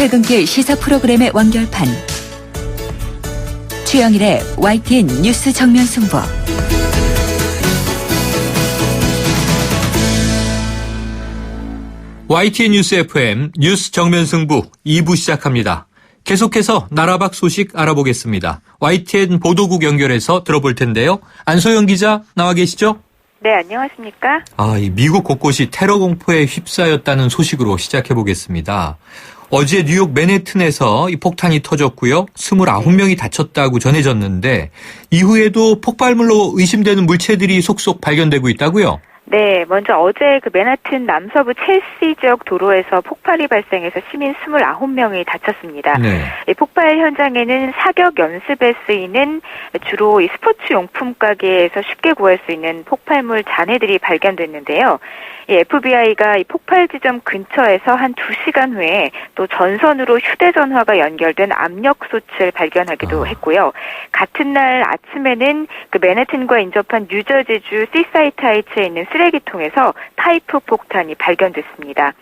퇴근길 시사 프로그램의 완결판. 최영일의 YTN 뉴스 정면 승부. YTN 뉴스 FM 뉴스 정면 승부 2부 시작합니다. 계속해서 나라 밖 소식 알아보겠습니다. YTN 보도국 연결해서 들어볼 텐데요. 안소영 기자 나와 계시죠? 네, 안녕하십니까? 이 미국 곳곳이 테러 공포에 휩싸였다는 소식으로 시작해 보겠습니다. 어제 뉴욕 맨해튼에서 이 폭탄이 터졌고요. 29명이 다쳤다고 전해졌는데 이후에도 폭발물로 의심되는 물체들이 속속 발견되고 있다고요? 네, 먼저 어제 그 맨하튼 남서부 첼시 지역 도로에서 폭발이 발생해서 시민 29명이 다쳤습니다. 네. 이 폭발 현장에는 사격 연습에 쓰이는 주로 이 스포츠 용품 가게에서 쉽게 구할 수 있는 폭발물 잔해들이 발견됐는데요. 이 FBI가 이 폭발 지점 근처에서 한 2시간 후에 또 전선으로 휴대전화가 연결된 압력솥을 발견하기도 했고요. 같은 날 아침에는 그 맨해튼과 인접한 뉴저지주 시사이트 하이츠에 있는 쓰레기통에서 파이프 폭탄이 발견됐습니다.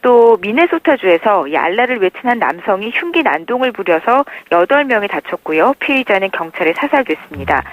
또 미네소타주에서 이 알라를 외친 한 남성이 흉기 난동을 부려서 8명이 다쳤고요. 피의자는 경찰에 사살됐습니다.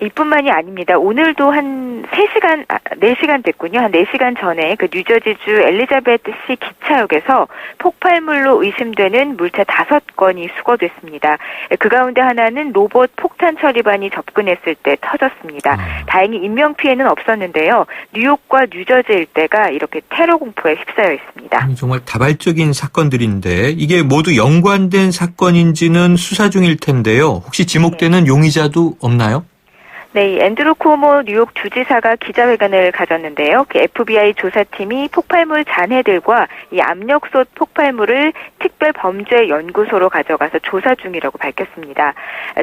이뿐만이 아닙니다. 오늘도 한 4시간 됐군요. 한 4시간 전에 그 뉴저지주 엘리자베트시 기차역에서 폭발물로 의심되는 물체 5건이 수거됐습니다. 그 가운데 하나는 로봇 폭탄 처리반이 접근했을 때 터졌습니다. 다행히 인명피해는 없었는데요. 뉴욕과 뉴저지 일대가 이렇게 테러 공포에 휩싸여 있습니다. 정말 다발적인 사건들인데 이게 모두 연관된 사건인지는 수사 중일 텐데요. 혹시 지목되는 용의자도 없나요? 네, 앤드루 쿠오모 뉴욕 주지사가 기자회견을 가졌는데요. 그 FBI 조사팀이 폭발물 잔해들과 이 압력솥 폭발물을 특별범죄연구소로 가져가서 조사 중이라고 밝혔습니다.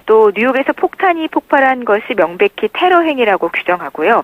또 뉴욕에서 폭탄이 폭발한 것이 명백히 테러 행위라고 규정하고요.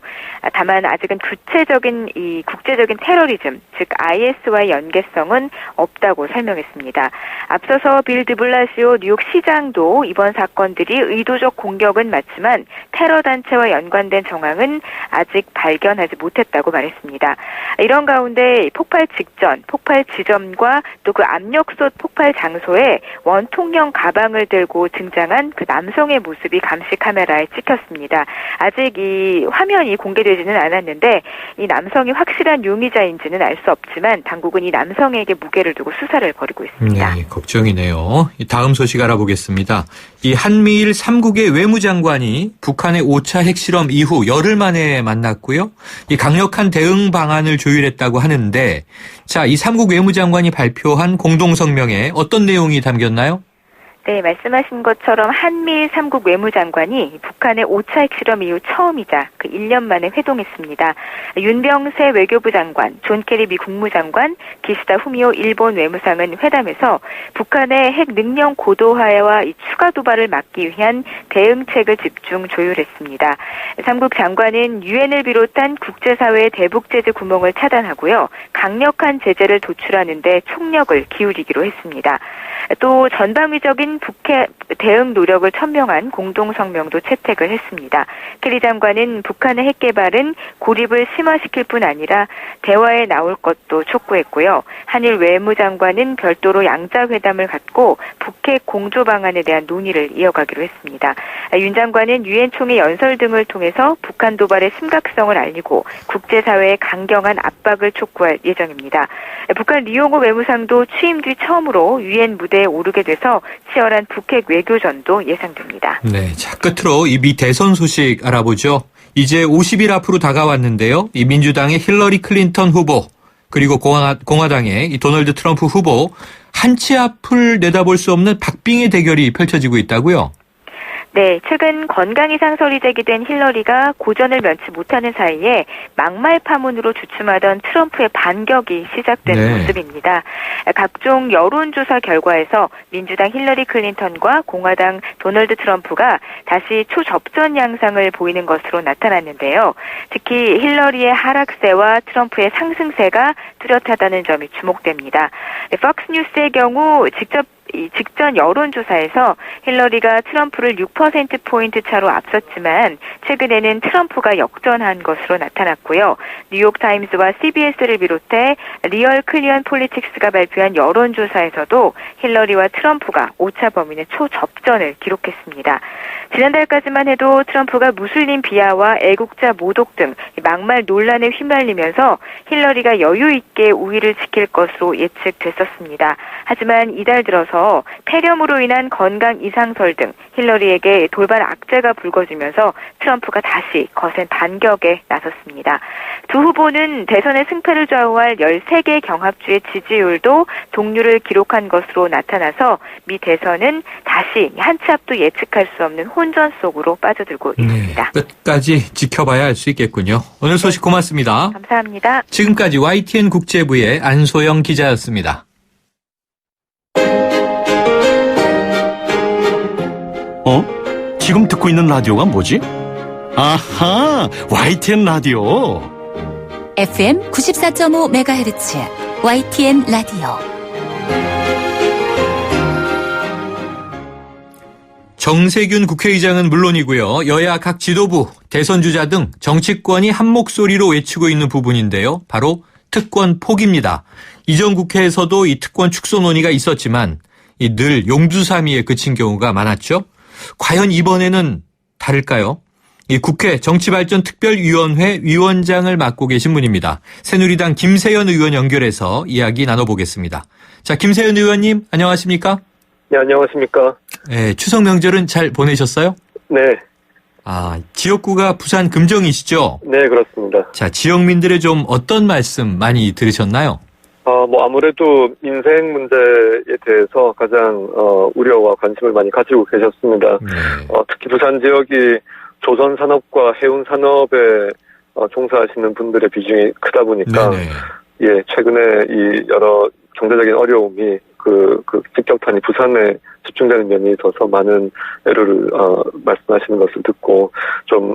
다만 아직은 구체적인 이 국제적인 테러리즘, 즉 IS와의 연계성은 없다고 설명했습니다. 앞서서 빌 드블라시오 뉴욕 시장도 이번 사건들이 의도적 공격은 맞지만 테러 단체와 연관된 정황은 아직 발견하지 못했다고 말했습니다. 이런 가운데 폭발 직전, 폭발 지점과 또 그 압력솥 폭발 장소에 원통형 가방을 들고 등장한 그 남성의 모습이 감시 카메라에 찍혔습니다. 아직 이 화면이 공개되지는 않았는데 이 남성이 확실한 용의자인지는 알 수 없지만 당국은 이 남성에게 무게를 두고 수사를 벌이고 있습니다. 네, 걱정이네요. 다음 소식 알아보겠습니다. 이 한미일 3국의 외무장관이 북한의 5차 핵실험 이후 열흘 만에 만났고요. 이 강력한 대응 방안을 조율했다고 하는데 자, 이 3국 외무장관이 발표한 공동성명에 어떤 내용이 담겼나요? 네, 말씀하신 것처럼 한미일 3국 외무장관이 북한의 5차 핵실험 이후 처음이자 그 1년 만에 회동했습니다. 윤병세 외교부 장관, 존 케리 미 국무장관, 기시다 후미오 일본 외무상은 회담에서 북한의 핵 능력 고도화와 이 추가 도발을 막기 위한 대응책을 집중 조율했습니다. 3국 장관은 유엔을 비롯한 국제사회의 대북 제재 구멍을 차단하고요. 강력한 제재를 도출하는 데 총력을 기울이기로 했습니다. 또 전방위적인 북핵 대응 노력을 천명한 공동성명도 채택을 했습니다. 케리 장관은 북한의 핵 개발은 고립을 심화시킬 뿐 아니라 대화에 나올 것도 촉구했고요. 한일 외무장관은 별도로 양자회담을 갖고 북핵 공조 방안에 대한 논의를 이어가기로 했습니다. 윤 장관은 유엔 총회 연설 등을 통해서 북한 도발의 심각성을 알리고 국제사회에 강경한 압박을 촉구할 예정입니다. 북한 리용호 외무상도 취임 뒤 처음으로 유엔 무대에 오르게 돼서 치열한 북핵 외교전도 예상됩니다. 네, 자, 끝으로 이 미 대선 소식 알아보죠. 이제 50일 앞으로 다가왔는데요. 이 민주당의 힐러리 클린턴 후보 그리고 공화당의 이 도널드 트럼프 후보 한 치 앞을 내다볼 수 없는 박빙의 대결이 펼쳐지고 있다고요? 네, 최근 건강 이상 설이 제기된 힐러리가 고전을 면치 못하는 사이에 막말 파문으로 주춤하던 트럼프의 반격이 시작된 모습입니다. 각종 여론조사 결과에서 민주당 힐러리 클린턴과 공화당 도널드 트럼프가 다시 초접전 양상을 보이는 것으로 나타났는데요. 특히 힐러리의 하락세와 트럼프의 상승세가 뚜렷하다는 점이 주목됩니다. 네, 팍스뉴스의 경우 직접 이 직전 여론조사에서 힐러리가 트럼프를 6%포인트 차로 앞섰지만 최근에는 트럼프가 역전한 것으로 나타났고요. 뉴욕타임스와 CBS를 비롯해 리얼 클리언 폴리틱스가 발표한 여론조사에서도 힐러리와 트럼프가 오차 범위의 초접전을 기록했습니다. 지난달까지만 해도 트럼프가 무슬림 비하와 애국자 모독 등 막말 논란에 휘말리면서 힐러리가 여유 있게 우위를 지킬 것으로 예측됐었습니다. 하지만 이달 들어서 폐렴으로 인한 건강 이상설 등 힐러리에게 돌발 악재가 불거지면서 트럼프가 다시 거센 반격에 나섰습니다. 두 후보는 대선의 승패를 좌우할 13개 경합주의 지지율도 동률을 기록한 것으로 나타나서 미 대선은 다시 한 치 앞도 예측할 수 없는 혼전 속으로 빠져들고 있습니다. 끝까지 지켜봐야 할 수 있겠군요. 오늘 소식 고맙습니다. 감사합니다. 지금까지 YTN 국제부의 안소영 기자였습니다. 지금 듣고 있는 라디오가 뭐지? 아하, YTN 라디오. FM 94.5MHz YTN 라디오. 정세균 국회의장은 물론이고요. 여야 각 지도부, 대선 주자 등 정치권이 한 목소리로 외치고 있는 부분인데요. 바로 특권 포기입니다. 이전 국회에서도 이 특권 축소 논의가 있었지만 늘 용두사미에 그친 경우가 많았죠. 과연 이번에는 다를까요? 이 국회 정치발전특별위원회 위원장을 맡고 계신 분입니다. 새누리당 김세연 의원 연결해서 이야기 나눠보겠습니다. 자, 김세연 의원님 안녕하십니까? 네, 안녕하십니까? 네, 추석 명절은 잘 보내셨어요? 네. 지역구가 부산 금정이시죠? 네, 그렇습니다. 자, 지역민들의 좀 어떤 말씀 많이 들으셨나요? 아무래도 민생 문제에 대해서 가장, 우려와 관심을 많이 가지고 계셨습니다. 네. 특히 부산 지역이 조선산업과 해운산업에, 종사하시는 분들의 비중이 크다 보니까, 네네. 예, 최근에 이 여러 경제적인 어려움이 직격탄이 부산에 집중되는 면이 있어서 많은 애로를 말씀하시는 것을 듣고 좀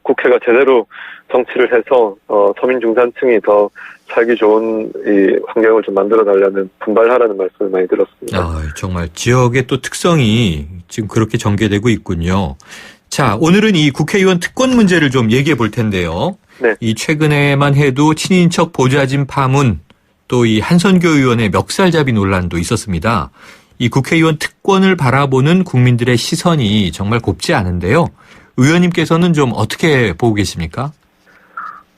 국회가 제대로 정치를 해서 서민 중산층이 더 살기 좋은 이 환경을 좀 만들어 달라는 분발하라는 말씀을 많이 들었습니다. 정말 지역의 또 특성이 지금 그렇게 전개되고 있군요. 자, 오늘은 이 국회의원 특권 문제를 좀 얘기해 볼 텐데요. 네. 이 최근에만 해도 친인척 보좌진 파문 또 이 한선교 의원의 멱살잡이 논란도 있었습니다. 이 국회의원 특권을 바라보는 국민들의 시선이 정말 곱지 않은데요. 의원님께서는 좀 어떻게 보고 계십니까?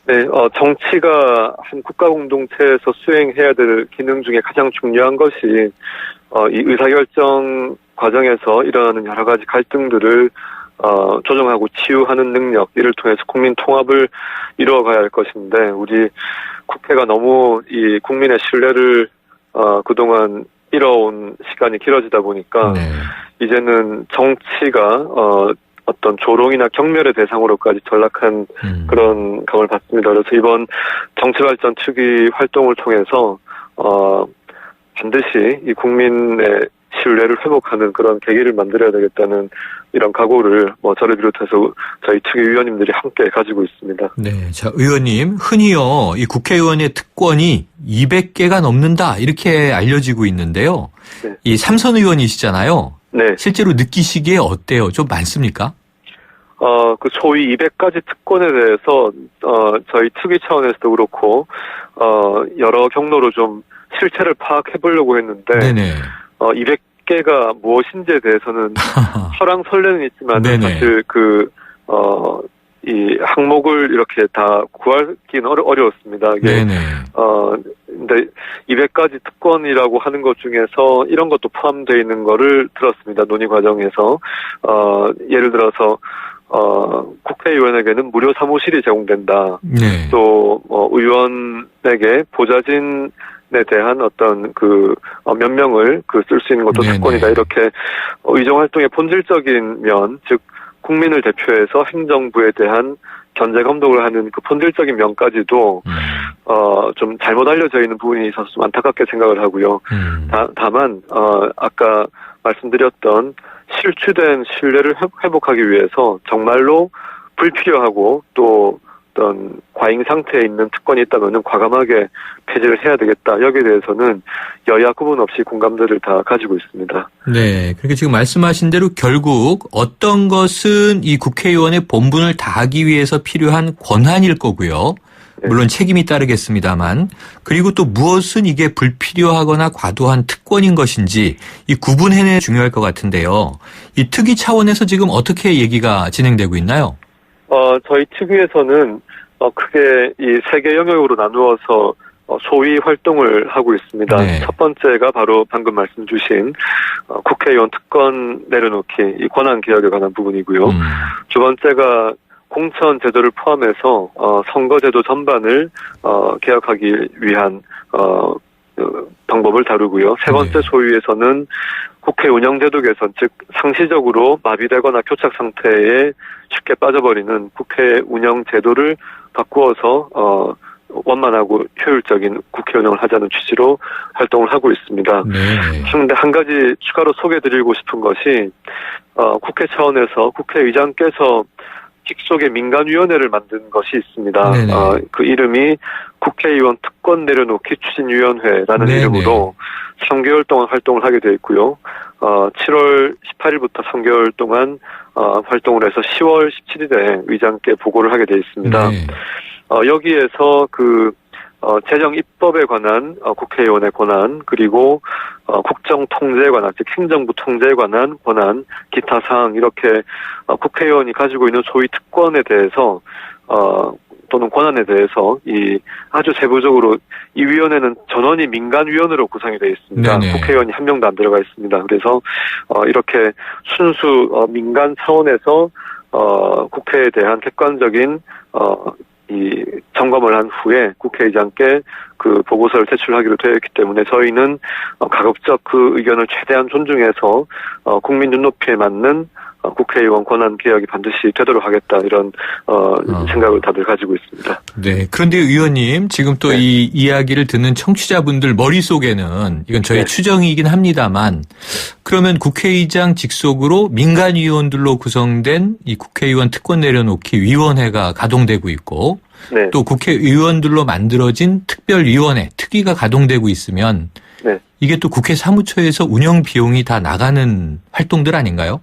네, 정치가 한 국가 공동체에서 수행해야 될 기능 중에 가장 중요한 것이 이 의사결정 과정에서 일어나는 여러 가지 갈등들을 조정하고 치유하는 능력, 이를 통해서 국민 통합을 이루어가야 할 것인데, 우리 국회가 너무 이 국민의 신뢰를 그동안 잃어온 시간이 길어지다 보니까 네. 이제는 정치가 어떤 조롱이나 경멸의 대상으로까지 전락한 그런 감을 받습니다. 그래서 이번 정치발전 특위 활동을 통해서 반드시 이 국민의 신뢰를 회복하는 그런 계기를 만들어야 되겠다는 이런 각오를 저를 비롯해서 저희 특위 위원님들이 함께 가지고 있습니다. 네, 자, 의원님, 흔히요, 이 국회의원의 특권이 200개가 넘는다, 이렇게 알려지고 있는데요. 네. 이 삼선 의원이시잖아요. 네. 실제로 느끼시기에 어때요? 좀 많습니까? 그 소위 200가지 특권에 대해서, 저희 특위 차원에서도 그렇고, 여러 경로로 좀 실체를 파악해 보려고 했는데, 네네. 200개가 무엇인지에 대해서는 설왕설래는 있지만 사실 이 항목을 이렇게 다 구하기는 어려웠습니다. 네네. 근데 200가지 특권이라고 하는 것 중에서 이런 것도 포함되어 있는 거를 들었습니다. 논의 과정에서. 예를 들어서 국회의원에게는 무료 사무실이 제공된다. 네. 또 의원에게 보좌진에 대한 어떤 몇 명을 쓸 수 있는 것도 네네. 특권이다. 이렇게 의정활동의 본질적인 면, 즉 국민을 대표해서 행정부에 대한 견제 감독을 하는 그 본질적인 면까지도 좀 잘못 알려져 있는 부분이 있어서 좀 안타깝게 생각을 하고요. 다만 아까 말씀드렸던 실추된 신뢰를 회복하기 위해서 정말로 불필요하고 또 어떤 과잉 상태에 있는 특권이 있다면은 과감하게 폐지를 해야 되겠다. 여기에 대해서는 여야 구분 없이 공감대를 다 가지고 있습니다. 네. 그렇게 지금 말씀하신 대로 결국 어떤 것은 이 국회의원의 본분을 다하기 위해서 필요한 권한일 거고요. 물론 책임이 따르겠습니다만, 그리고 또 무엇은 이게 불필요하거나 과도한 특권인 것인지 이 구분해내 중요할 것 같은데요. 이 특위 차원에서 지금 어떻게 얘기가 진행되고 있나요? 저희 특위에서는 크게 이 세 개 영역으로 나누어서 소위 활동을 하고 있습니다. 네. 첫 번째가 바로 방금 말씀 주신 국회의원 특권 내려놓기, 이 권한 개혁에 관한 부분이고요. 두 번째가 공천 제도를 포함해서 선거제도 전반을 개혁하기 위한 방법을 다루고요. 세 번째 소위에서는 국회 운영제도 개선, 즉 상시적으로 마비되거나 교착 상태에 쉽게 빠져버리는 국회 운영 제도를 바꾸어서 원만하고 효율적인 국회 운영을 하자는 취지로 활동을 하고 있습니다. 그런데 한 가지 추가로 소개해드리고 싶은 것이 국회 차원에서 국회의장께서 직속의 민간위원회를 만든 것이 있습니다. 그 이름이 국회의원 특권 내려놓기 추진위원회라는 이름으로 3개월 동안 활동을 하게 되어 있고요. 7월 18일부터 3개월 동안 활동을 해서 10월 17일에 의장께 보고를 하게 되어 있습니다. 여기에서 재정 입법에 관한 국회의원의 권한, 그리고 국정 통제에 관한, 즉 행정부 통제에 관한 권한, 기타 사항, 이렇게 국회의원이 가지고 있는 소위 특권에 대해서 또는 권한에 대해서 아주 세부적으로 이 위원회는 전원이 민간위원으로 구성이 되어 있습니다. 국회의원이 한 명도 안 들어가 있습니다. 그래서 이렇게 순수 민간 차원에서 국회에 대한 객관적인 이 점검을 한 후에 국회의장께 그 보고서를 제출하기로 되어 있기 때문에 저희는 가급적 그 의견을 최대한 존중해서 국민 눈높이에 맞는 국회의원 권한 개혁이 반드시 되도록 하겠다, 이런 생각을 다들 가지고 있습니다. 네. 그런데 의원님, 지금 또 이 이야기를 듣는 청취자분들 머릿속에는 이건 저희 추정이긴 합니다만, 그러면 국회의장 직속으로 민간위원들로 구성된 이 국회의원 특권 내려놓기 위원회가 가동되고 있고, 또 국회의원들로 만들어진 특별위원회, 특위가 가동되고 있으면 이게 또 국회 사무처에서 운영 비용이 다 나가는 활동들 아닌가요?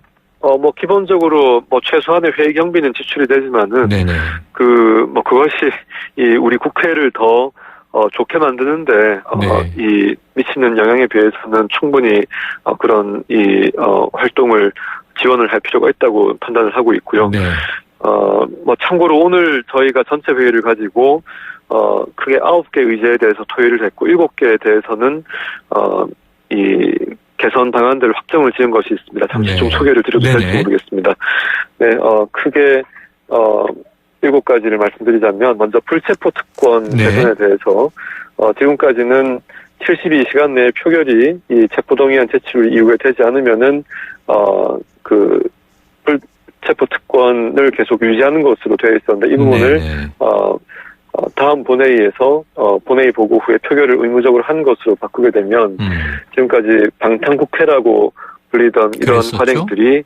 기본적으로 최소한의 회의 경비는 지출이 되지만은 그것이 우리 국회를 더 좋게 만드는데 이 미치는 영향에 비해서는 충분히 그런 활동을 지원을 할 필요가 있다고 판단을 하고 있고요. 참고로 오늘 저희가 전체 회의를 가지고 크게 9개 의제에 대해서 토의를 했고 7개에 대해서는 개선 방안들 확정을 지은 것이 있습니다. 잠시 좀 소개를 드려도 될지 모르겠습니다. 크게 7가지를 말씀드리자면, 먼저 불체포 특권 개선에 대해서 지금까지는 72시간 내에 표결이 이 체포동의안 제출 이후에 되지 않으면은 불체포 특권을 계속 유지하는 것으로 되어 있었는데, 이 부분을 다음 본회의에서 본회의 보고 후에 표결을 의무적으로 한 것으로 바꾸게 되면 지금까지 방탄국회라고 불리던 이런 관행들이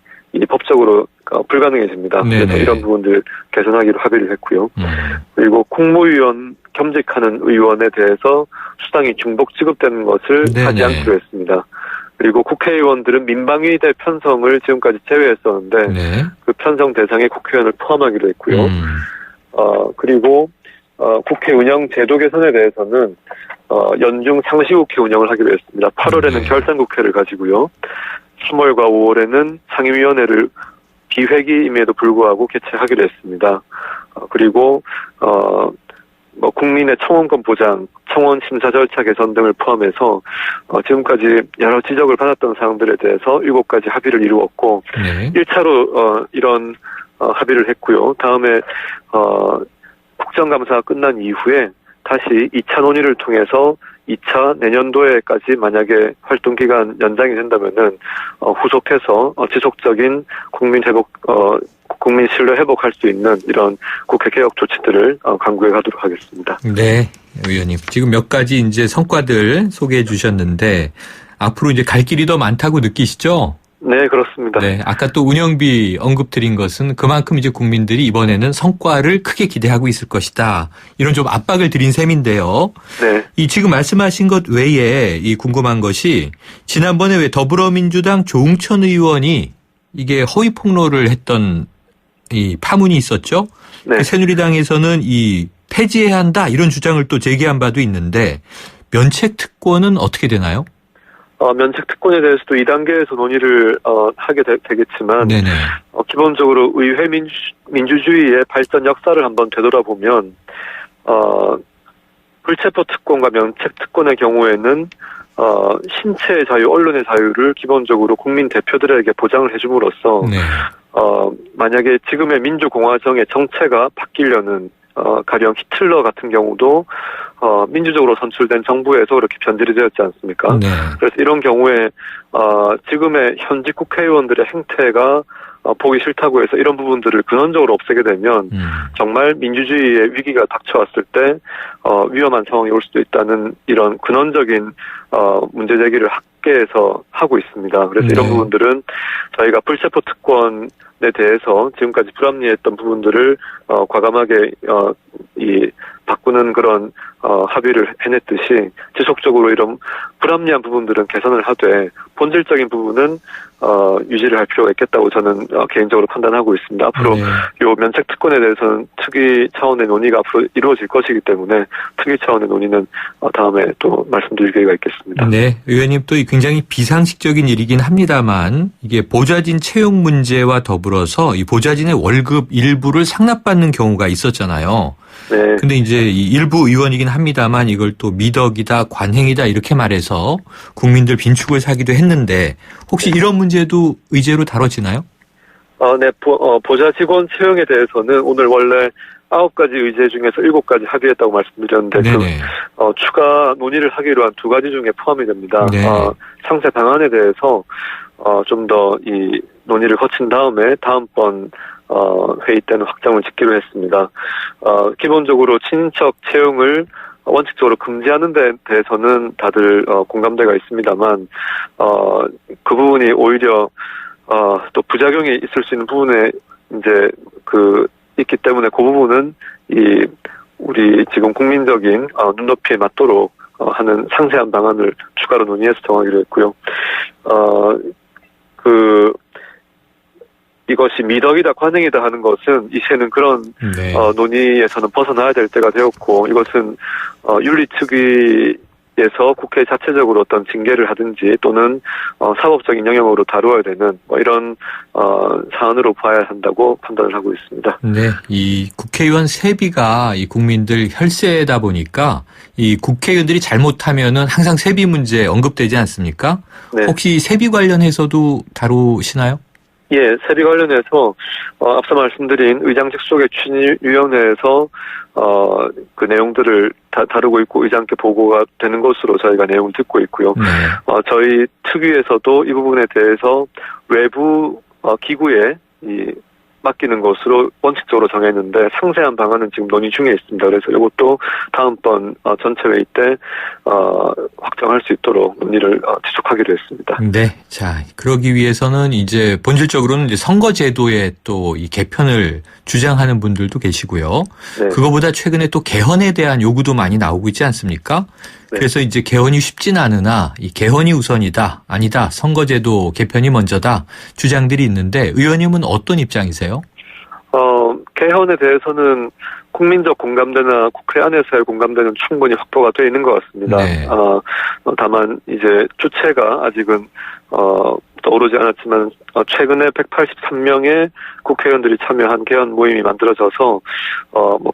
법적으로 불가능해집니다. 그래서 이런 부분들 개선하기로 합의를 했고요. 그리고 국무위원 겸직하는 의원에 대해서 수당이 중복 지급되는 것을 하지 않기로 했습니다. 그리고 국회의원들은 민방위대 편성을 지금까지 제외했었는데 그 편성 대상에 국회의원을 포함하기로 했고요. 그리고 국회 운영 제도 개선에 대해서는 연중 상시국회 운영을 하기로 했습니다. 8월에는 결산국회를 가지고요. 3월과 5월에는 상임위원회를 비회기임에도 불구하고 개최하기로 했습니다. 그리고 국민의 청원권 보장, 청원 심사 절차 개선 등을 포함해서 지금까지 여러 지적을 받았던 사항들에 대해서 7가지 합의를 이루었고 1차로 이런 합의를 했고요. 다음에 국정감사가 끝난 이후에 다시 2차 논의를 통해서 2차 내년도에까지 만약에 활동 기간 연장이 된다면은 후속해서 지속적인 국민 신뢰 회복할 수 있는 이런 국회 개혁 조치들을 강구해 가도록 하겠습니다. 네, 의원님. 지금 몇 가지 이제 성과들 소개해 주셨는데 앞으로 이제 갈 길이 더 많다고 느끼시죠? 네, 그렇습니다. 네, 아까 또 운영비 언급드린 것은 그만큼 이제 국민들이 이번에는 성과를 크게 기대하고 있을 것이다. 이런 좀 압박을 드린 셈인데요. 네. 이 지금 말씀하신 것 외에 이 궁금한 것이 지난번에 왜 더불어민주당 조응천 의원이 이게 허위 폭로를 했던 이 파문이 있었죠. 네. 새누리당에서는 이 폐지해야 한다 이런 주장을 또 제기한 바도 있는데 면책 특권은 어떻게 되나요? 면책 특권에 대해서도 2단계에서 논의를 하게 되겠지만 네네. 기본적으로 의회 민주주의의 발전 역사를 한번 되돌아보면 불체포 특권과 면책 특권의 경우에는 신체의 자유, 언론의 자유를 기본적으로 국민 대표들에게 보장을 해줌으로써 네. 만약에 지금의 민주공화정의 정체가 바뀌려는 가령 히틀러 같은 경우도 민주적으로 선출된 정부에서 그렇게 변질이 되었지 않습니까? 네. 그래서 이런 경우에 지금의 현직 국회의원들의 행태가 보기 싫다고 해서 이런 부분들을 근원적으로 없애게 되면 정말 민주주의의 위기가 닥쳐왔을 때 위험한 상황이 올 수도 있다는 이런 근원적인 문제 제기를 학계에서 하고 있습니다. 그래서 네. 이런 부분들은 저희가 불체포 특권에 대해서 지금까지 불합리했던 부분들을 과감하게 바꾸는 그런 합의를 해냈듯이 지속적으로 이런 불합리한 부분들은 개선을 하되 본질적인 부분은 유지를 할 필요가 있겠다고 저는 개인적으로 판단하고 있습니다. 앞으로 네. 요 면책 특권에 대해서는 특위 차원의 논의가 앞으로 이루어질 것이기 때문에 특위 차원의 논의는 다음에 또 말씀드릴 기회가 있겠습니다. 네, 의원님 또 굉장히 비상식적인 일이긴 합니다만 이게 보좌진 채용 문제와 더불어서 이 보좌진의 월급 일부를 상납받는 경우가 있었잖아요. 네. 근데 이제 이 일부 의원이긴 합니다만 이걸 또 미덕이다, 관행이다 이렇게 말해서 국민들 빈축을 사기도 했는데 혹시 이런 문제도 의제로 다뤄지나요? 네. 보좌 직원 채용에 대해서는 오늘 원래 9가지 의제 중에서 7가지 합의했다고 말씀드렸는데 추가 논의를 하기로 한 2가지 중에 포함이 됩니다. 네. 상세 방안에 대해서 좀 더 이 논의를 거친 다음에 다음번 회의 때는 확정을 짓기로 했습니다. 기본적으로 친인척 채용을 원칙적으로 금지하는 데 대해서는 다들 공감대가 있습니다만 그 부분이 오히려 또 부작용이 있을 수 있는 부분에 이제 있기 때문에 그 부분은 우리 지금 국민적인 눈높이에 맞도록 하는 상세한 방안을 추가로 논의해서 정하기로 했고요. 이것이 미덕이다, 관행이다 하는 것은 이제는 그런 네. 논의에서는 벗어나야 될 때가 되었고 이것은 윤리특위에서 국회 자체적으로 어떤 징계를 하든지 또는 사법적인 영역으로 다루어야 되는 이런 사안으로 봐야 한다고 판단을 하고 있습니다. 네, 이 국회의원 세비가 이 국민들 혈세다 보니까 이 국회의원들이 잘못하면은 항상 세비 문제 언급되지 않습니까? 네. 혹시 세비 관련해서도 다루시나요? 예, 세비 관련해서 앞서 말씀드린 의장직 속의 추진위원회에서 그 내용들을 다루고 있고 의장께 보고가 되는 것으로 저희가 내용을 듣고 있고요. 네. 저희 특위에서도 이 부분에 대해서 외부 기구에 맡기는 것으로 원칙적으로 정했는데 상세한 방안은 지금 논의 중에 있습니다. 그래서 이것도 다음번 전체 회의 때 확정할 수 있도록 논의를 지속하기로 했습니다. 네. 자, 그러기 위해서는 이제 본질적으로는 이제 선거제도의 또 이 개편을 주장하는 분들도 계시고요. 네. 그거보다 최근에 또 개헌에 대한 요구도 많이 나오고 있지 않습니까? 네. 그래서 이제 개헌이 쉽진 않으나 이 개헌이 우선이다, 아니다, 선거제도 개편이 먼저다 주장들이 있는데 의원님은 어떤 입장이세요? 개헌에 대해서는 국민적 공감대나 국회 안에서의 공감대는 충분히 확보가 되어 있는 것 같습니다. 네. 다만 이제 주체가 아직은 떠오르지 않았지만 최근에 183명의 국회의원들이 참여한 개헌 모임이 만들어져서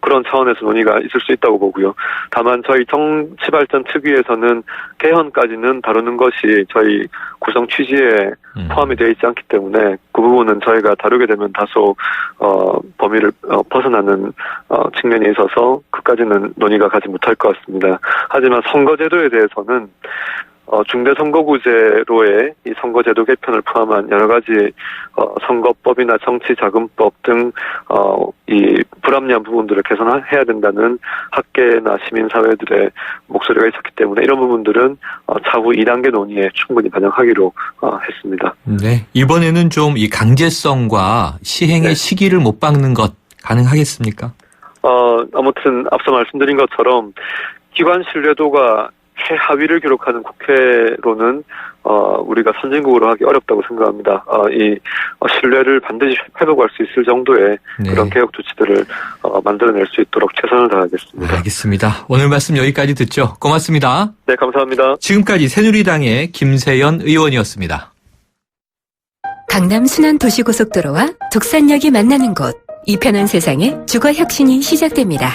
그런 차원에서 논의가 있을 수 있다고 보고요. 다만 저희 정치발전 특위에서는 개헌까지는 다루는 것이 저희 구성 취지에 포함이 되어 있지 않기 때문에 그 부분은 저희가 다루게 되면 다소 범위를 벗어나는 측면이 있어서 그까지는 논의가 가지 못할 것 같습니다. 하지만 선거제도에 대해서는 중대선거구제로의 이 선거제도 개편을 포함한 여러 가지 선거법이나 정치자금법 등 이 불합리한 부분들을 개선해야 된다는 학계나 시민사회들의 목소리가 있었기 때문에 이런 부분들은 차후 2단계 논의에 충분히 반영하기로 했습니다. 네, 이번에는 좀 이 강제성과 시행의 네. 시기를 못 박는 것 가능하겠습니까? 아무튼 앞서 말씀드린 것처럼 기관 신뢰도가 최하위를 기록하는 국회로는 우리가 선진국으로 하기 어렵다고 생각합니다. 이 신뢰를 반드시 회복할 수 있을 정도의 네. 그런 개혁 조치들을 만들어낼 수 있도록 최선을 다하겠습니다. 알겠습니다. 오늘 말씀 여기까지 듣죠. 고맙습니다. 네, 감사합니다. 지금까지 새누리당의 김세연 의원이었습니다. 강남 순환도시고속도로와 독산역이 만나는 곳, 이 편한 세상에 주거혁신이 시작됩니다.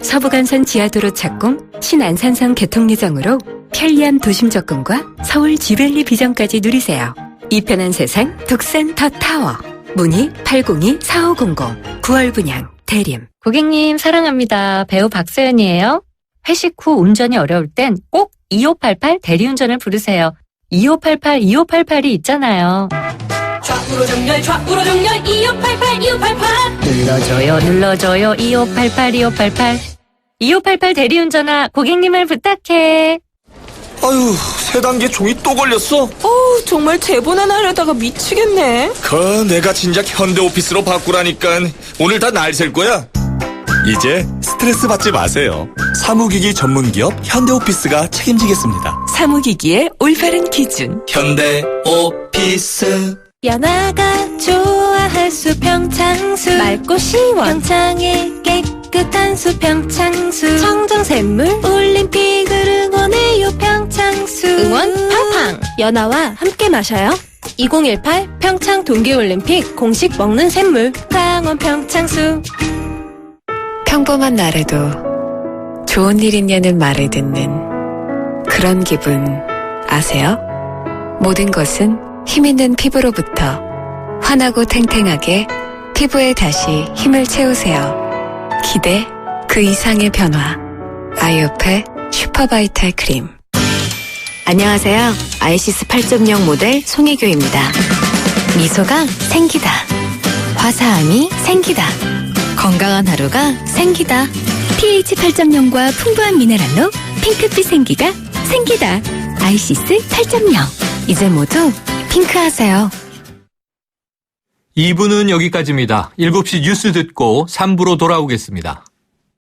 서부간선 지하도로 착공, 신안산선 개통 예정으로 편리한 도심 접근과 서울 지벨리 비전까지 누리세요. 이 편한 세상 독산 더 타워. 문의 802-4500 9월 분양 대림. 고객님 사랑합니다. 배우 박서연이에요. 회식 후 운전이 어려울 땐 꼭 2588 대리운전을 부르세요. 2588 있잖아요. 좌우로 정렬 2588 눌러줘요 2588 대리운전아 고객님을 부탁해. 아유, 세 단계 종이 또 걸렸어? 정말 대본 하나 하려다가 미치겠네. 내가 진작 현대오피스로 바꾸라니까. 오늘 다 날 셀 거야. 이제 스트레스 받지 마세요. 사무기기 전문기업 현대오피스가 책임지겠습니다. 사무기기의 올바른 기준. 현대오피스. 연아가 좋아할 수 평창수. 맑고 시원 평창의 깨끗한 수 평창수. 청정샘물 올림픽을 응원해요 평창수. 응원 팡팡. 연아와 함께 마셔요. 2018 평창 동계올림픽 공식 먹는 샘물 강원 평창수. 평범한 날에도 좋은 일 있냐는 말을 듣는 그런 기분 아세요? 모든 것은 힘있는 피부로부터. 환하고 탱탱하게 피부에 다시 힘을 채우세요. 기대 그 이상의 변화. 아이오페 슈퍼바이탈 크림. 안녕하세요. 아이시스 8.0 모델 송혜교입니다. 미소가 생기다. 화사함이 생기다. 건강한 하루가 생기다. pH 8.0과 풍부한 미네랄로 핑크빛 생기가 생기다. 아이시스 8.0. 이제 모두 핑크하세요. 2부는 여기까지입니다. 7시 뉴스 듣고 3부로 돌아오겠습니다.